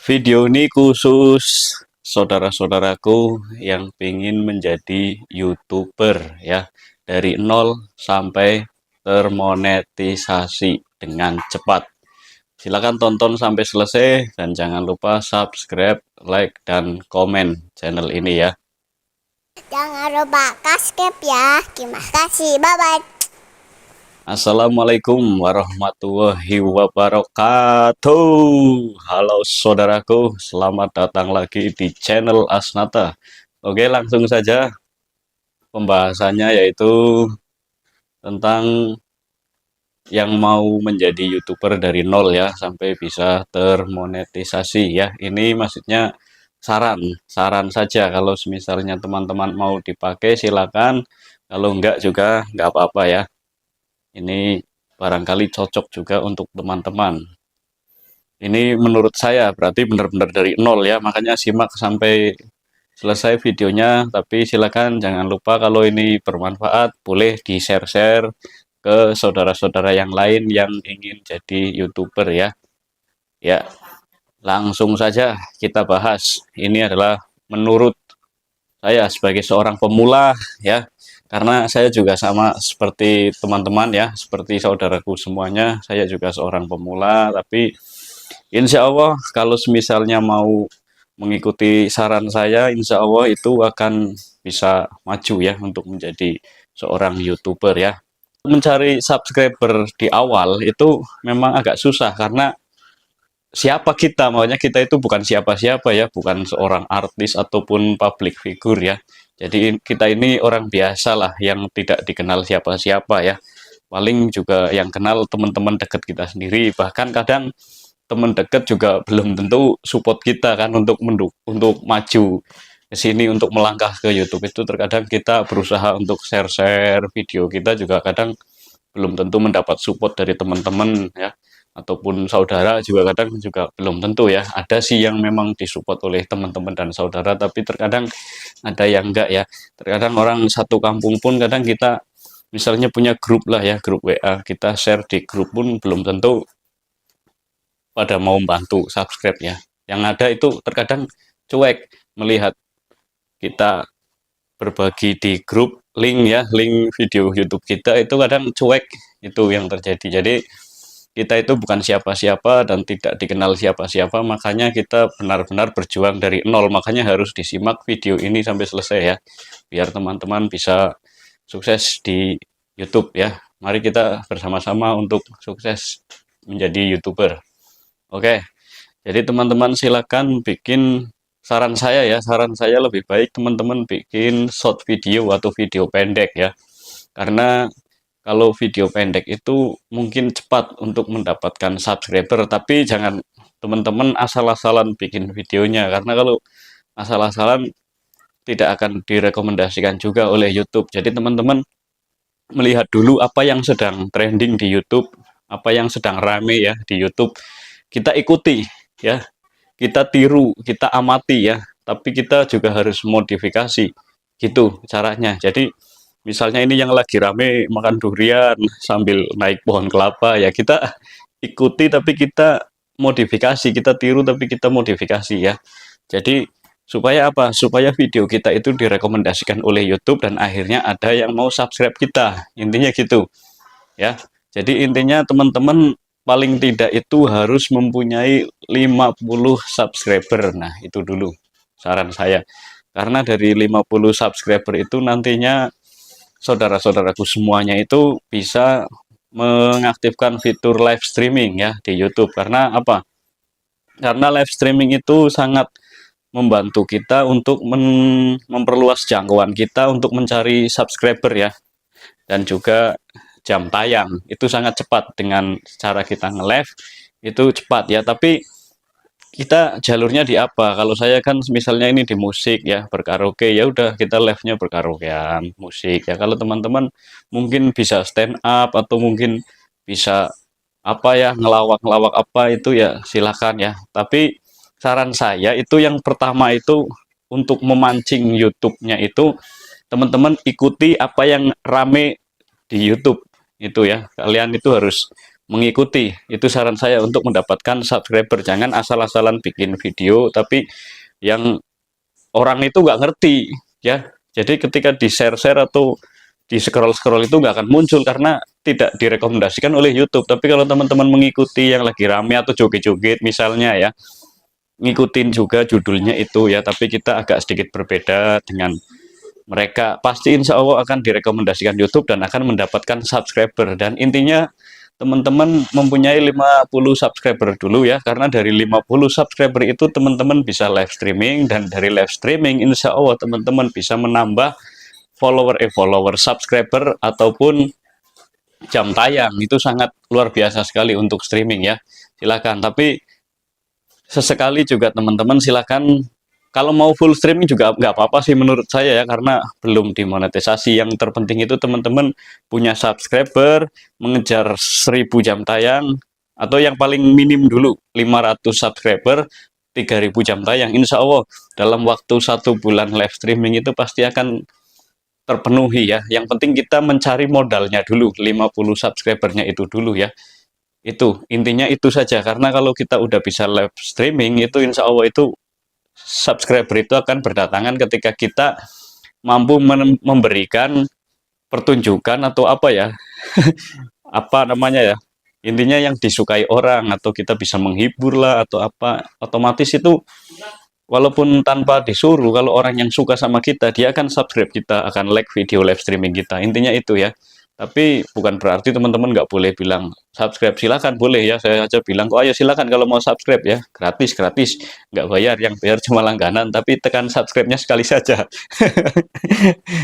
Video ini khusus saudara-saudaraku yang ingin menjadi YouTuber ya, dari nol sampai termonetisasi dengan cepat. Silakan tonton sampai selesai dan jangan lupa subscribe, like, dan komen channel ini ya. Jangan lupa subscribe ya. Terima kasih. Bye-bye. Assalamualaikum warahmatullahi wabarakatuh. Halo saudaraku, selamat datang lagi di channel Asnata. Oke, langsung saja pembahasannya, yaitu tentang yang mau menjadi YouTuber dari nol ya sampai bisa termonetisasi ya. Ini maksudnya saran saja. Kalau misalnya teman-teman mau dipakai silakan, kalau enggak juga enggak apa-apa ya. Ini barangkali cocok juga untuk teman-teman. Ini menurut saya berarti benar-benar dari nol ya, makanya simak sampai selesai videonya. Tapi silakan jangan lupa kalau ini bermanfaat boleh di-share-share ke saudara-saudara yang lain yang ingin jadi YouTuber ya. Ya, langsung saja kita bahas. Ini adalah menurut saya sebagai seorang pemula ya, karena saya juga sama seperti teman-teman ya, seperti saudaraku semuanya, saya juga seorang pemula. Tapi insya Allah kalau misalnya mau mengikuti saran saya, insya Allah itu akan bisa maju ya untuk menjadi seorang YouTuber ya. Mencari subscriber di awal itu memang agak susah, karena siapa kita, makanya kita itu bukan siapa-siapa ya, bukan seorang artis ataupun public figure ya. Jadi kita ini orang biasa lah yang tidak dikenal siapa-siapa ya. Paling juga yang kenal teman-teman dekat kita sendiri, bahkan kadang teman dekat juga belum tentu support kita kan untuk maju ke sini, untuk melangkah ke YouTube itu. Terkadang kita berusaha untuk share-share video kita juga kadang belum tentu mendapat support dari teman-teman ya, ataupun saudara juga kadang juga belum tentu ya. Ada sih yang memang disupport oleh teman-teman dan saudara, tapi terkadang ada yang enggak ya. Terkadang orang satu kampung pun kadang kita misalnya punya grup lah ya, grup WA, kita share di grup pun belum tentu pada mau bantu subscribe ya. Yang ada itu terkadang cuek melihat kita berbagi di grup link ya, link video YouTube kita itu kadang cuek, itu yang terjadi. Jadi kita itu bukan siapa-siapa dan tidak dikenal siapa-siapa, makanya kita benar-benar berjuang dari nol. Makanya harus disimak video ini sampai selesai ya, biar teman-teman bisa sukses di YouTube ya. Mari kita bersama-sama untuk sukses menjadi YouTuber. Oke, jadi teman-teman silakan bikin, saran saya ya, saran saya lebih baik teman-teman bikin short video atau video pendek ya. Karena kalau video pendek itu mungkin cepat untuk mendapatkan subscriber, tapi jangan teman-teman asal-asalan bikin videonya, karena kalau asal-asalan tidak akan direkomendasikan juga oleh YouTube. Jadi teman-teman melihat dulu apa yang sedang trending di YouTube, apa yang sedang rame ya di YouTube. Kita ikuti ya, kita tiru, kita amati ya, tapi kita juga harus modifikasi gitu caranya. Jadi misalnya ini yang lagi rame makan durian sambil naik pohon kelapa ya, kita ikuti tapi kita modifikasi, kita tiru tapi kita modifikasi ya. Jadi supaya apa? Supaya video kita itu direkomendasikan oleh YouTube dan akhirnya ada yang mau subscribe kita. Intinya gitu ya. Jadi intinya teman-teman paling tidak itu harus mempunyai 50 subscriber. Nah, itu dulu saran saya. Karena dari 50 subscriber itu nantinya saudara-saudaraku semuanya itu bisa mengaktifkan fitur live streaming ya di YouTube. Karena apa? Karena live streaming itu sangat membantu kita untuk memperluas jangkauan kita untuk mencari subscriber ya. Dan juga jam tayang itu sangat cepat dengan cara kita nge-live, itu cepat ya. Tapi kita jalurnya di apa? Kalau saya kan misalnya ini di musik ya, berkaraoke, ya udah kita live-nya berkaraokean musik ya. Kalau teman-teman mungkin bisa stand up atau mungkin bisa apa ya, ngelawak-ngelawak apa itu ya silakan ya. Tapi saran saya itu yang pertama itu untuk memancing YouTube-nya itu teman-teman ikuti apa yang rame di YouTube itu ya. Kalian itu harus mengikuti. Itu saran saya untuk mendapatkan subscriber. Jangan asal-asalan bikin video, tapi yang orang itu nggak ngerti, ya. Jadi ketika di-share-share atau di-scroll-scroll itu nggak akan muncul karena tidak direkomendasikan oleh YouTube. Tapi kalau teman-teman mengikuti yang lagi rame atau joget-joget misalnya ya, ngikutin juga judulnya itu ya, tapi kita agak sedikit berbeda dengan mereka, pasti insya Allah akan direkomendasikan YouTube dan akan mendapatkan subscriber. Dan intinya teman-teman mempunyai 50 subscriber dulu ya, karena dari 50 subscriber itu teman-teman bisa live streaming, dan dari live streaming insya Allah teman-teman bisa menambah follower subscriber ataupun jam tayang. Itu sangat luar biasa sekali untuk streaming ya. Silakan, tapi sesekali juga teman-teman silakan, kalau mau full streaming juga nggak apa-apa sih menurut saya ya, karena belum dimonetisasi. Yang terpenting itu teman-teman punya subscriber, mengejar 1000 jam tayang, atau yang paling minim dulu 500 subscriber, 3000 jam tayang. Insya Allah dalam waktu 1 bulan live streaming itu pasti akan terpenuhi ya. Yang penting kita mencari modalnya dulu, 50 subscribernya itu dulu ya. Itu intinya itu saja, karena kalau kita udah bisa live streaming itu insya Allah itu subscriber itu akan berdatangan ketika kita mampu memberikan pertunjukan atau apa ya, apa namanya ya, intinya yang disukai orang, atau kita bisa menghibur lah atau apa, otomatis itu walaupun tanpa disuruh, kalau orang yang suka sama kita dia akan subscribe, kita akan like video live streaming kita. Intinya itu ya. Tapi bukan berarti teman-teman nggak boleh bilang subscribe, silakan boleh ya. Saya aja bilang kok, ayo silakan kalau mau subscribe ya, gratis gratis, nggak bayar, yang bayar cuma langganan. Tapi tekan subscribe-nya sekali saja.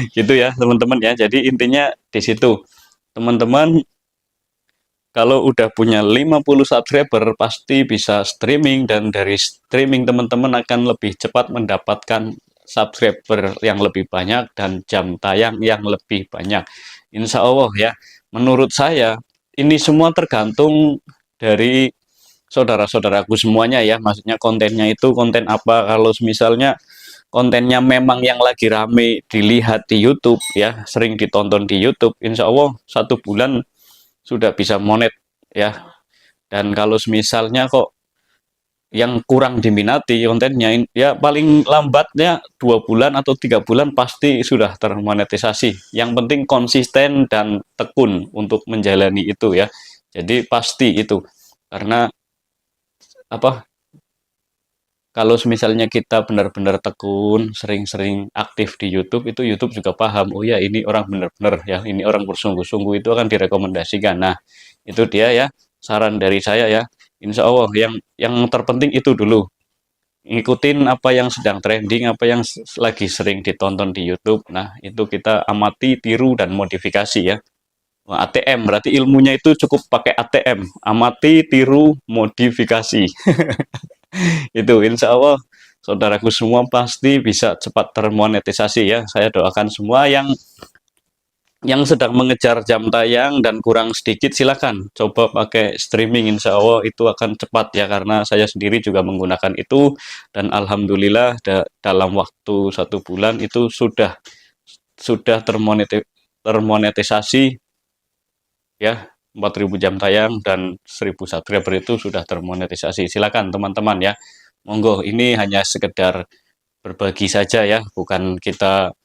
Gitu ya teman-teman ya. Jadi intinya di situ teman-teman, kalau udah punya 50 subscriber pasti bisa streaming, dan dari streaming teman-teman akan lebih cepat mendapatkan subscriber yang lebih banyak dan jam tayang yang lebih banyak. Insya Allah ya, menurut saya ini semua tergantung dari saudara-saudaraku semuanya ya. Maksudnya kontennya itu konten apa. Kalau misalnya kontennya memang yang lagi rame dilihat di YouTube ya, sering ditonton di YouTube, insya Allah 1 bulan sudah bisa monet ya. Dan kalau misalnya kok yang kurang diminati kontennya ya, paling lambatnya 2 bulan atau 3 bulan pasti sudah termonetisasi. Yang penting konsisten dan tekun untuk menjalani itu ya. Jadi pasti itu, karena apa, kalau misalnya kita benar-benar tekun, sering-sering aktif di YouTube, itu YouTube juga paham, oh ya ini orang benar-benar ya, ini orang bersungguh-sungguh, itu akan direkomendasikan. Nah, itu dia ya, saran dari saya ya. Insya Allah yang terpenting itu dulu. Ngikutin apa yang sedang trending, apa yang lagi sering ditonton di YouTube. Nah, itu kita amati, tiru, dan modifikasi ya. Wah, ATM, berarti ilmunya itu cukup pakai ATM. Amati, tiru, modifikasi. Itu insya Allah saudaraku semua pasti bisa cepat termonetisasi ya. Saya doakan semua yang sedang mengejar jam tayang dan kurang sedikit, silakan coba pakai streaming, insya Allah itu akan cepat ya, karena saya sendiri juga menggunakan itu, dan alhamdulillah dalam waktu 1 bulan itu sudah termonetisasi ya. 4000 jam tayang dan 1000 subscriber itu sudah termonetisasi. Silakan teman-teman ya, monggo. Ini hanya sekedar berbagi saja ya, bukan kita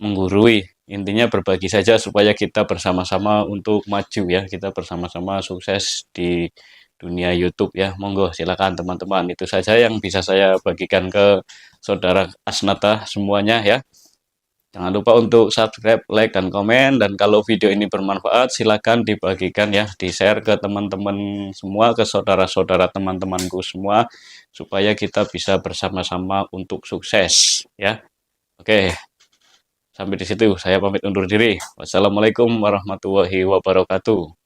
menggurui. Intinya berbagi saja supaya kita bersama-sama untuk maju ya, kita bersama-sama sukses di dunia YouTube ya. Monggo silakan teman-teman, itu saja yang bisa saya bagikan ke saudara Asnata semuanya ya. Jangan lupa untuk subscribe, like, dan komen. Dan kalau video ini bermanfaat, silakan dibagikan ya, di-share ke teman-teman semua, ke saudara-saudara teman-temanku semua, supaya kita bisa bersama-sama untuk sukses ya. Oke, sampai di situ saya pamit undur diri. Wassalamualaikum warahmatullahi wabarakatuh.